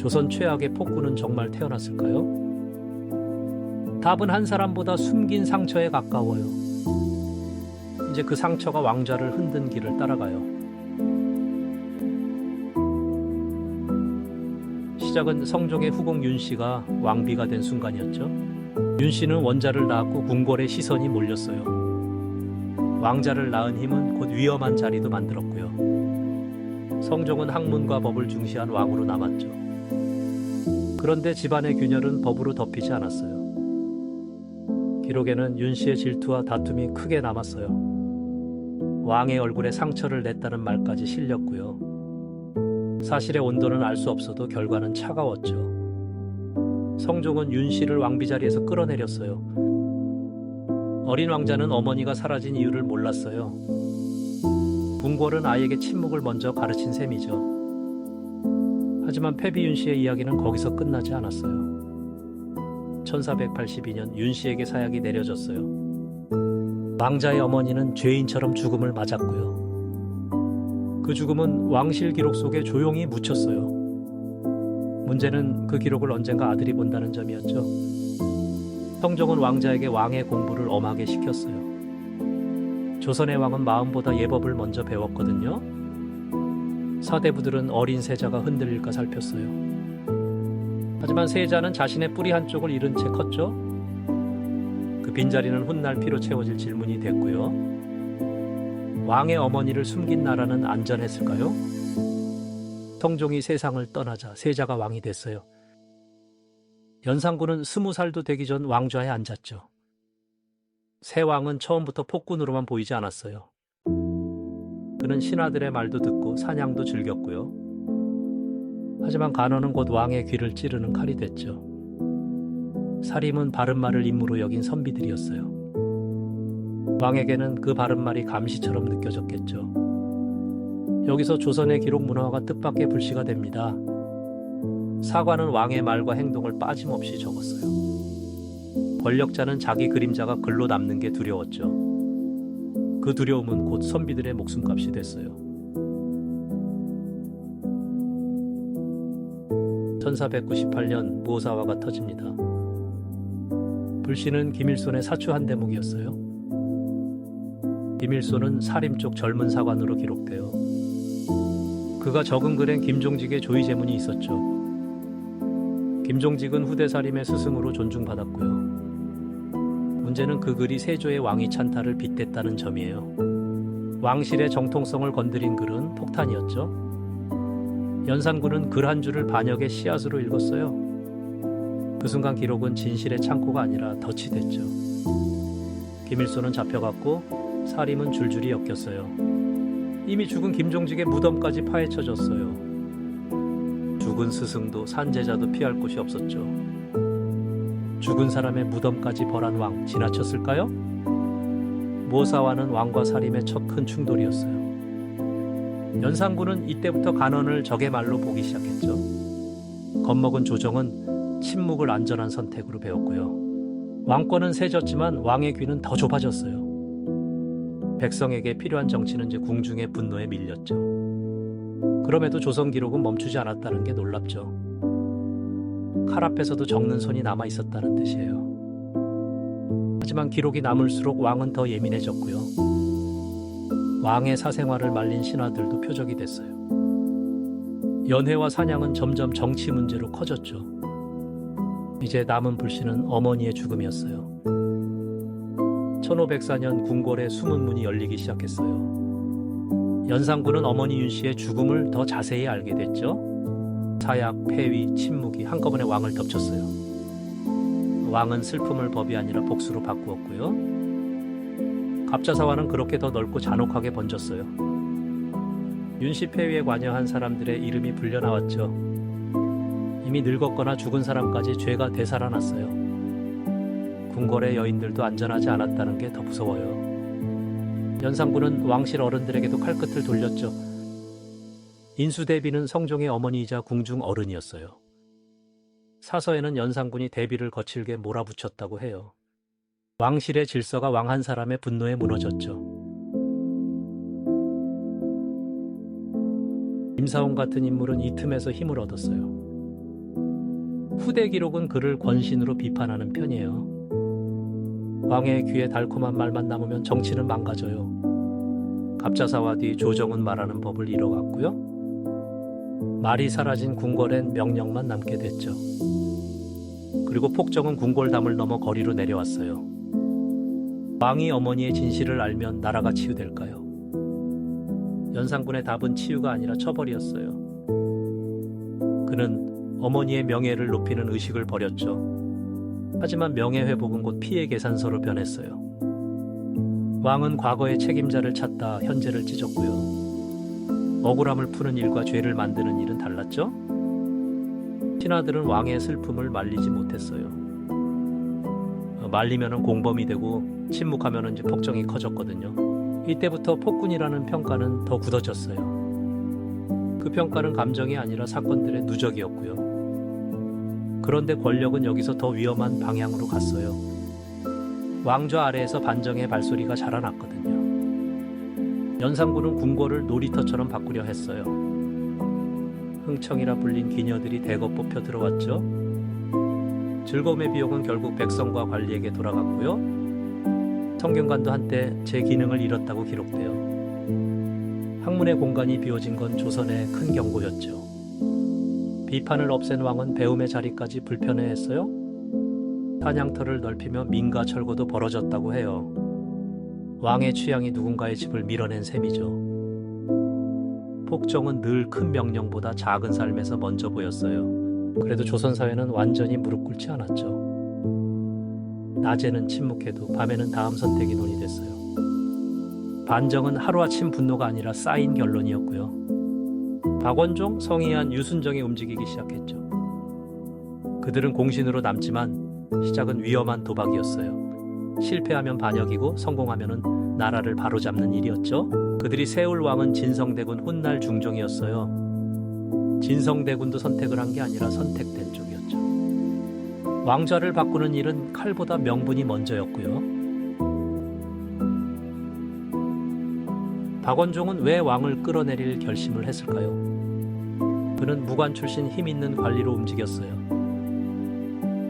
조선 최악의 폭군은 정말 태어났을까요? 답은 한 사람보다 숨긴 상처에 가까워요. 이제 그 상처가 왕좌를 흔든 길을 따라가요. 시작은 성종의 후궁 윤씨가 왕비가 된 순간이었죠. 윤씨는 원자를 낳았고 궁궐의 시선이 몰렸어요. 왕자를 낳은 힘은 곧 위험한 자리도 만들었고요. 성종은 학문과 법을 중시한 왕으로 남았죠. 그런데 집안의 균열은 법으로 덮이지 않았어요. 기록에는 윤씨의 질투와 다툼이 크게 남았어요. 왕의 얼굴에 상처를 냈다는 말까지 실렸고요. 사실의 온도는 알 수 없어도 결과는 차가웠죠. 성종은 윤씨를 왕비 자리에서 끌어내렸어요. 어린 왕자는 어머니가 사라진 이유를 몰랐어요. 궁궐은 아이에게 침묵을 먼저 가르친 셈이죠. 하지만 패비 윤씨의 이야기는 거기서 끝나지 않았어요. 1482년 윤씨에게 사약이 내려졌어요. 왕자의 어머니는 죄인처럼 죽음을 맞았고요. 그 죽음은 왕실 기록 속에 조용히 묻혔어요. 문제는 그 기록을 언젠가 아들이 본다는 점이었죠. 성종은 왕자에게 왕의 공부를 엄하게 시켰어요. 조선의 왕은 마음보다 예법을 먼저 배웠거든요. 사대부들은 어린 세자가 흔들릴까 살폈어요. 하지만 세자는 자신의 뿌리 한쪽을 잃은 채 컸죠. 그 빈자리는 훗날 피로 채워질 질문이 됐고요. 왕의 어머니를 숨긴 나라는 안전했을까요? 성종이 세상을 떠나자 세자가 왕이 됐어요. 연산군은 20살도 되기 전 왕좌에 앉았죠. 새 왕은 처음부터 폭군으로만 보이지 않았어요. 그는 신하들의 말도 듣고 사냥도 즐겼고요. 하지만 간언은 곧 왕의 귀를 찌르는 칼이 됐죠. 살림은 바른 말을 임무로 여긴 선비들이었어요. 왕에게는 그 바른 말이 감시처럼 느껴졌겠죠. 여기서 조선의 기록 문화가 뜻밖의 불씨가 됩니다. 사관은 왕의 말과 행동을 빠짐없이 적었어요. 권력자는 자기 그림자가 글로 남는 게 두려웠죠. 그 두려움은 곧 선비들의 목숨값이 됐어요. 1498년 무오사화가 터집니다. 불씨는 김일손의 사추 한 대목이었어요. 김일손은 사림 쪽 젊은 사관으로 기록돼요. 그가 적은 글엔 김종직의 조의 제문이 있었죠. 김종직은 후대 사림의 스승으로 존중받았고요. 문제는 그 글이 세조의 왕위 찬탈을 빗댔다는 점이에요. 왕실의 정통성을 건드린 글은 폭탄이었죠. 연산군은 글 한 줄을 반역의 씨앗으로 읽었어요. 그 순간 기록은 진실의 창고가 아니라 덫이 됐죠. 김일손은 잡혀갔고 사림은 줄줄이 엮였어요. 이미 죽은 김종직의 무덤까지 파헤쳐졌어요. 죽은 스승도 산제자도 피할 곳이 없었죠. 죽은 사람의 무덤까지 벌한 왕 지나쳤을까요? 모사와는 왕과 사림의 첫 큰 충돌이었어요. 연산군은 이때부터 간언을 적의 말로 보기 시작했죠. 겁먹은 조정은 침묵을 안전한 선택으로 배웠고요. 왕권은 세졌지만 왕의 귀는 더 좁아졌어요. 백성에게 필요한 정치는 이제 궁중의 분노에 밀렸죠. 그럼에도 조선 기록은 멈추지 않았다는 게 놀랍죠. 칼 앞에서도 적는 손이 남아 있었다는 뜻이에요. 하지만 기록이 남을수록 왕은 더 예민해졌고요. 왕의 사생활을 말린 신하들도 표적이 됐어요. 연회와 사냥은 점점 정치 문제로 커졌죠. 이제 남은 불씨는 어머니의 죽음이었어요. 1504년 궁궐의 숨은 문이 열리기 시작했어요. 연산군은 어머니 윤씨의 죽음을 더 자세히 알게 됐죠. 사약, 폐위, 침묵이 한꺼번에 왕을 덮쳤어요. 왕은 슬픔을 법이 아니라 복수로 바꾸었고요. 갑자사화는 그렇게 더 넓고 잔혹하게 번졌어요. 윤씨 폐위에 관여한 사람들의 이름이 불려나왔죠. 이미 늙었거나 죽은 사람까지 죄가 되살아났어요. 궁궐의 여인들도 안전하지 않았다는 게 더 무서워요. 연산군은 왕실 어른들에게도 칼끝을 돌렸죠. 인수대비는 성종의 어머니이자 궁중 어른이었어요. 사서에는 연산군이 대비를 거칠게 몰아붙였다고 해요. 왕실의 질서가 왕 한 사람의 분노에 무너졌죠. 임사원 같은 인물은 이 틈에서 힘을 얻었어요. 후대 기록은 그를 권신으로 비판하는 편이에요. 왕의 귀에 달콤한 말만 남으면 정치는 망가져요. 갑자사와 뒤 조정은 말하는 법을 잃어갔고요. 말이 사라진 궁궐엔 명령만 남게 됐죠. 그리고 폭정은 궁궐담을 넘어 거리로 내려왔어요. 왕이 어머니의 진실을 알면 나라가 치유될까요? 연산군의 답은 치유가 아니라 처벌이었어요. 그는 어머니의 명예를 높이는 의식을 버렸죠. 하지만 명예회복은 곧 피해 계산서로 변했어요. 왕은 과거의 책임자를 찾다 현재를 찢었고요. 억울함을 푸는 일과 죄를 만드는 일은 달랐죠? 신하들은 왕의 슬픔을 말리지 못했어요. 말리면 공범이 되고 침묵하면 폭정이 커졌거든요. 이때부터 폭군이라는 평가는 더 굳어졌어요. 그 평가는 감정이 아니라 사건들의 누적이었고요. 그런데 권력은 여기서 더 위험한 방향으로 갔어요. 왕좌 아래에서 반정의 발소리가 자라났거든요. 연산군은 궁궐을 놀이터처럼 바꾸려 했어요. 흥청이라 불린 기녀들이 대거 뽑혀 들어왔죠. 즐거움의 비용은 결국 백성과 관리에게 돌아갔고요. 성균관도 한때 제 기능을 잃었다고 기록돼요. 학문의 공간이 비워진 건 조선의 큰 경고였죠. 비판을 없앤 왕은 배움의 자리까지 불편해했어요. 사냥터를 넓히며 민가 철거도 벌어졌다고 해요. 왕의 취향이 누군가의 집을 밀어낸 셈이죠. 폭정은 늘 큰 명령보다 작은 삶에서 먼저 보였어요. 그래도 조선 사회는 완전히 무릎 꿇지 않았죠. 낮에는 침묵해도 밤에는 다음 선택이 논의됐어요. 반정은 하루아침 분노가 아니라 쌓인 결론이었고요. 박원종, 성희안, 유순정이 움직이기 시작했죠. 그들은 공신으로 남지만 시작은 위험한 도박이었어요. 실패하면 반역이고 성공하면 나라를 바로잡는 일이었죠. 그들이 세울 왕은 진성대군 훗날 중종이었어요. 진성대군도 선택을 한 게 아니라 선택된 쪽이었죠. 왕좌를 바꾸는 일은 칼보다 명분이 먼저였고요. 박원종은 왜 왕을 끌어내릴 결심을 했을까요? 그는 무관 출신 힘 있는 관리로 움직였어요.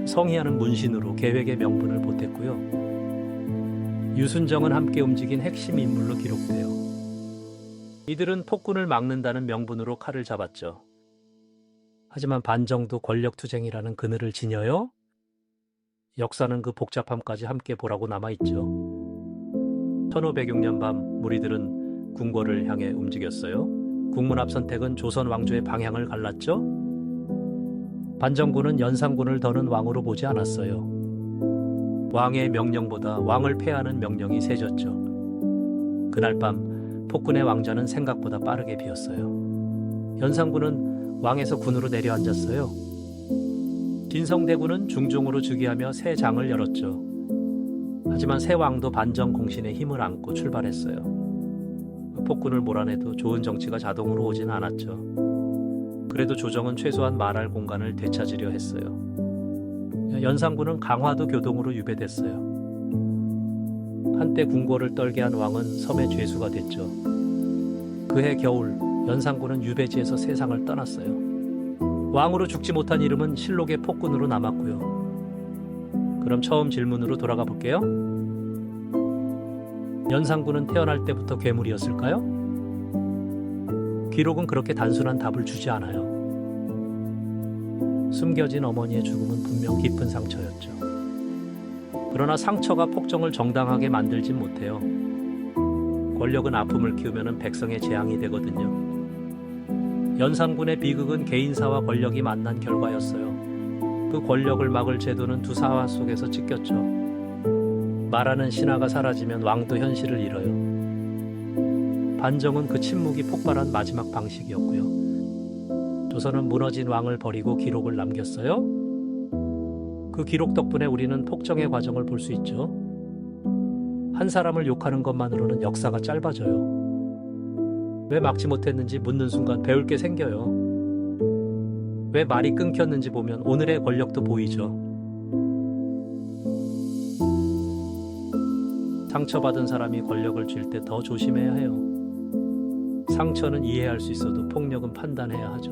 성희안은 문신으로 계획의 명분을 보탰고요. 유순정은 함께 움직인 핵심 인물로 기록돼요. 이들은 폭군을 막는다는 명분으로 칼을 잡았죠. 하지만 반정도 권력투쟁이라는 그늘을 지녀요? 역사는 그 복잡함까지 함께 보라고 남아있죠. 1506년 밤 무리들은 궁궐을 향해 움직였어요. 국문합 선택은 조선 왕조의 방향을 갈랐죠. 반정군은 연산군을 더는 왕으로 보지 않았어요. 왕의 명령보다 왕을 폐하는 명령이 세졌죠. 그날 밤 폭군의 왕좌는 생각보다 빠르게 비었어요. 연산군은 왕에서 군으로 내려앉았어요. 진성대군은 중종으로 즉위하며 새 장을 열었죠. 하지만 새 왕도 반정 공신의 힘을 안고 출발했어요. 폭군을 몰아내도 좋은 정치가 자동으로 오진 않았죠. 그래도 조정은 최소한 말할 공간을 되찾으려 했어요. 연산군은 강화도 교동으로 유배됐어요. 한때 궁궐을 떨게 한 왕은 섬의 죄수가 됐죠. 그해 겨울 연산군은 유배지에서 세상을 떠났어요. 왕으로 죽지 못한 이름은 실록의 폭군으로 남았고요. 그럼 처음 질문으로 돌아가 볼게요. 연산군은 태어날 때부터 괴물이었을까요? 기록은 그렇게 단순한 답을 주지 않아요. 숨겨진 어머니의 죽음은 분명 깊은 상처였죠. 그러나 상처가 폭정을 정당하게 만들진 못해요. 권력은 아픔을 키우면 백성의 재앙이 되거든요. 연산군의 비극은 개인사와 권력이 만난 결과였어요. 그 권력을 막을 제도는 두 사화 속에서 찢겼죠. 말하는 신하가 사라지면 왕도 현실을 잃어요. 반정은 그 침묵이 폭발한 마지막 방식이었고요. 조선은 무너진 왕을 버리고 기록을 남겼어요. 그 기록 덕분에 우리는 폭정의 과정을 볼 수 있죠. 한 사람을 욕하는 것만으로는 역사가 짧아져요. 왜 막지 못했는지 묻는 순간 배울 게 생겨요. 왜 말이 끊겼는지 보면 오늘의 권력도 보이죠. 상처받은 사람이 권력을 쥘 때 더 조심해야 해요. 상처는 이해할 수 있어도 폭력은 판단해야 하죠.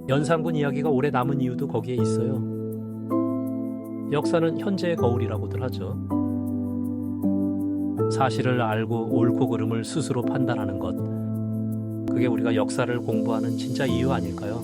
연산군 이야기가 오래 남은 이유도 거기에 있어요. 역사는 현재의 거울이라고들 하죠. 사실을 알고 옳고 그름을 스스로 판단하는 것. 그게 우리가 역사를 공부하는 진짜 이유 아닐까요?